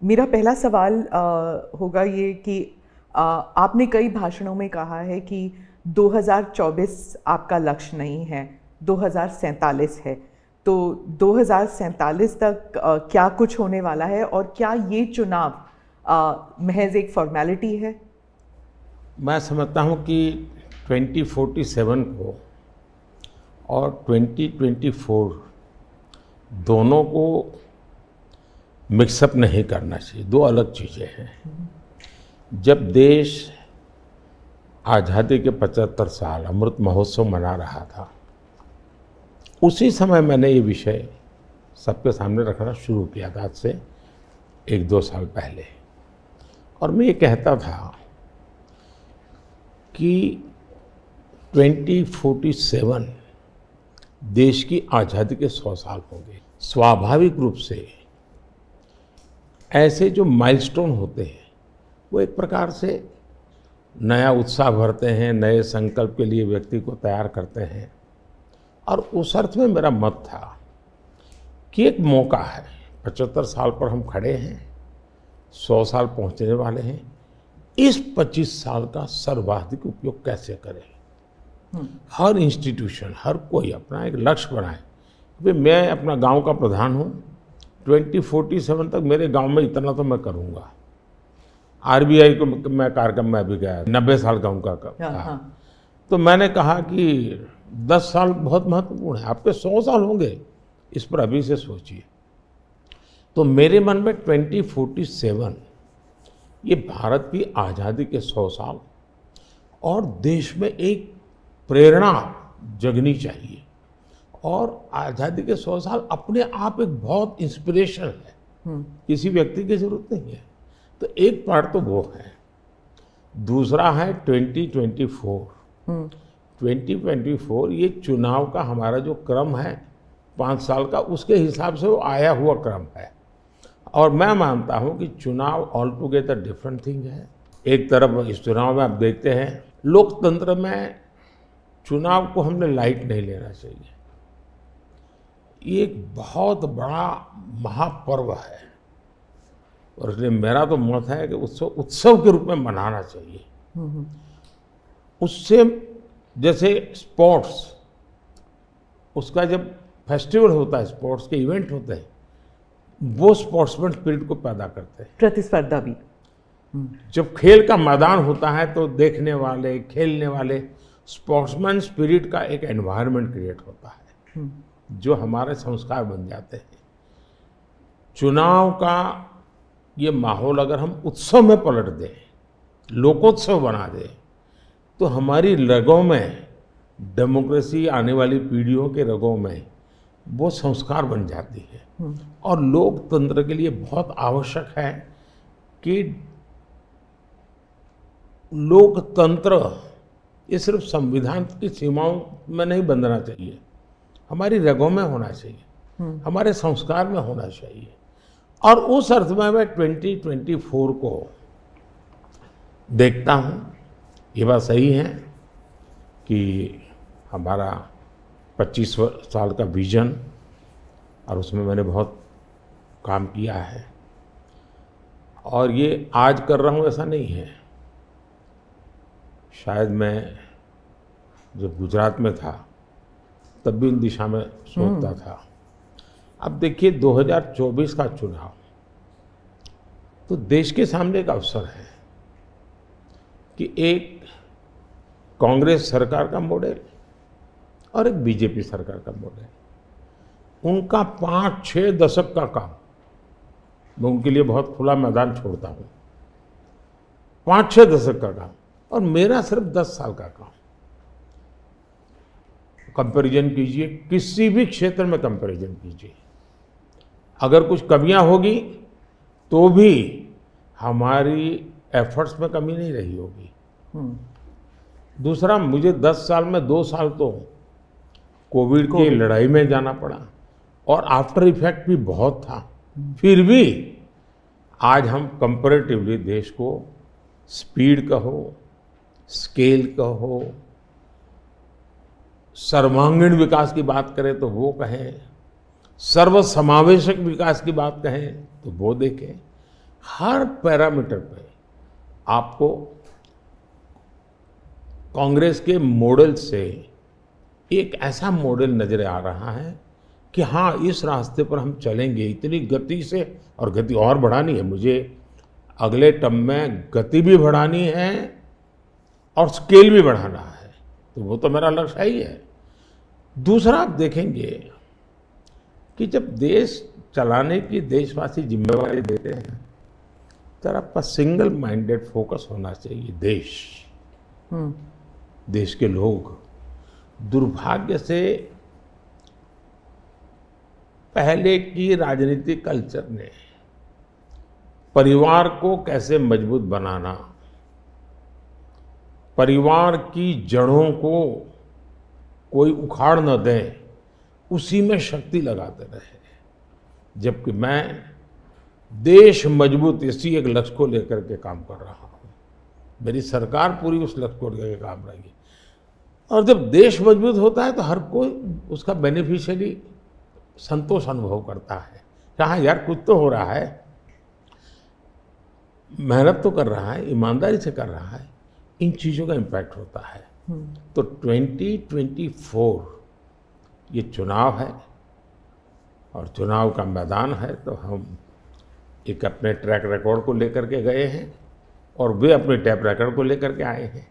मेरा पहला सवाल होगा ये कि आपने कई भाषणों में कहा है कि 2024 आपका लक्ष्य नहीं है, 2047 है। तो 2047 तक क्या कुछ होने वाला है और क्या ये चुनाव महज एक फॉर्मेलिटी है? मैं समझता हूँ कि 2047 को और 2024 दोनों को मिक्सअप नहीं करना चाहिए, दो अलग चीज़ें हैं। जब देश आज़ादी के 75 साल अमृत महोत्सव मना रहा था, उसी समय मैंने ये विषय सबके सामने रखना शुरू किया था, आज से 1-2 साल पहले। और मैं ये कहता था कि 2047 देश की आज़ादी के 100 साल होंगे। स्वाभाविक रूप से ऐसे जो माइलस्टोन होते हैं वो एक प्रकार से नया उत्साह भरते हैं, नए संकल्प के लिए व्यक्ति को तैयार करते हैं। और उस अर्थ में मेरा मत था कि एक मौका है, 75 साल पर हम खड़े हैं, 100 साल पहुंचने वाले हैं, इस 25 साल का सर्वाधिक उपयोग कैसे करें। हर इंस्टीट्यूशन, हर कोई अपना एक लक्ष्य बनाए कि मैं अपना गांव का प्रधान हूं, 2047 तक मेरे गांव में इतना तो मैं करूंगा। आरबीआई को मैं कार्यक्रम में भी गया, 90 साल का उनका था। तो मैंने कहा कि 10 साल बहुत महत्वपूर्ण है, आपके 100 साल होंगे, इस पर अभी से सोचिए। तो मेरे मन में 2047 ये भारत की आज़ादी के 100 साल और देश में एक प्रेरणा जगनी चाहिए। और आज़ादी के 100 साल अपने आप एक बहुत इंस्पिरेशन है, किसी व्यक्ति की जरूरत नहीं है। तो एक पार्ट तो वो है। दूसरा है 2024। 2024 ये चुनाव का हमारा जो क्रम है 5 साल का, उसके हिसाब से वो आया हुआ क्रम है। और मैं मानता हूं कि चुनाव ऑल टुगेदर डिफरेंट थिंग है। एक तरफ इस चुनाव में आप देखते हैं, लोकतंत्र में चुनाव को हमने लाइट नहीं लेना चाहिए। ये एक बहुत बड़ा महापर्व है और इसलिए मेरा तो मत है कि उत्सव के रूप में मनाना चाहिए। उससे जैसे स्पोर्ट्स, उसका जब फेस्टिवल होता है, स्पोर्ट्स के इवेंट होते हैं, वो स्पोर्ट्समैन स्पिरिट को पैदा करते हैं, प्रतिस्पर्धा भी। जब खेल का मैदान होता है तो देखने वाले, खेलने वाले, स्पोर्ट्समैन स्पिरिट का एक एनवायरनमेंट क्रिएट होता है जो हमारे संस्कार बन जाते हैं। चुनाव का ये माहौल अगर हम उत्सव में पलट दें, लोकोत्सव बना दें, तो हमारी रगों में, डेमोक्रेसी आने वाली पीढ़ियों के रगों में वो संस्कार बन जाती है। और लोकतंत्र के लिए बहुत आवश्यक है कि लोकतंत्र ये सिर्फ संविधान की सीमाओं में नहीं बंधना चाहिए, हमारी रगों में होना चाहिए, हमारे संस्कार में होना चाहिए। और उस अर्थ में मैं 2024 को देखता हूँ। ये बात सही है कि हमारा 25 साल का विजन, और उसमें मैंने बहुत काम किया है। और ये आज कर रहा हूँ ऐसा नहीं है, शायद मैं जब गुजरात में था तब भी इन दिशा में सोचता था। अब देखिए 2024 का चुनाव तो देश के सामने एक अवसर है कि एक कांग्रेस सरकार का मॉडल और एक बीजेपी सरकार का मॉडल, उनका 5-6 दशक का काम, मैं उनके लिए बहुत खुला मैदान छोड़ता हूँ, 5-6 दशक का काम, और मेरा सिर्फ 10 साल का काम। कंपैरिजन कीजिए, किसी भी क्षेत्र में कंपैरिजन कीजिए, अगर कुछ कमियां होगी तो भी हमारी एफर्ट्स में कमी नहीं रही होगी। दूसरा, मुझे 10 साल में 2 साल तो कोविड की लड़ाई में जाना पड़ा और आफ्टर इफेक्ट भी बहुत था। फिर भी आज हम कंपैरेटिवली देश को स्पीड कहो, स्केल कहो, सर्वांगीण विकास की बात करें तो वो कहें, सर्वसमावेशक विकास की बात कहें तो वो देखें, हर पैरामीटर पे आपको कांग्रेस के मॉडल से एक ऐसा मॉडल नजर आ रहा है कि हाँ, इस रास्ते पर हम चलेंगे इतनी गति से, और गति और बढ़ानी है मुझे। अगले टर्म में गति भी बढ़ानी है और स्केल भी बढ़ाना है, तो वो तो मेरा लक्ष्य ही है। दूसरा, आप देखेंगे कि जब देश चलाने की देशवासी जिम्मेवारी देते हैं तो आपका सिंगल माइंडेड फोकस होना चाहिए। देश के लोग, दुर्भाग्य से पहले की राजनीतिक कल्चर ने परिवार को कैसे मजबूत बनाना, परिवार की जड़ों को कोई उखाड़ न दे, उसी में शक्ति लगाते रहे। जबकि मैं देश मजबूत इसी एक लक्ष्य को लेकर के काम कर रहा हूँ। मेरी सरकार पूरी उस लक्ष्य को लेकर काम रहेगी। और जब देश मजबूत होता है तो हर कोई उसका बेनिफिशियरी संतोष अनुभव करता है। हाँ यार, कुछ तो हो रहा है, मेहनत तो कर रहा है, ईमानदारी से कर रहा है, इन चीज़ों का इम्पैक्ट होता है। तो 2024 ये चुनाव है और चुनाव का मैदान है, तो हम एक अपने ट्रैक रिकॉर्ड को लेकर के गए हैं और वे अपने ट्रैक रिकॉर्ड को लेकर के आए हैं।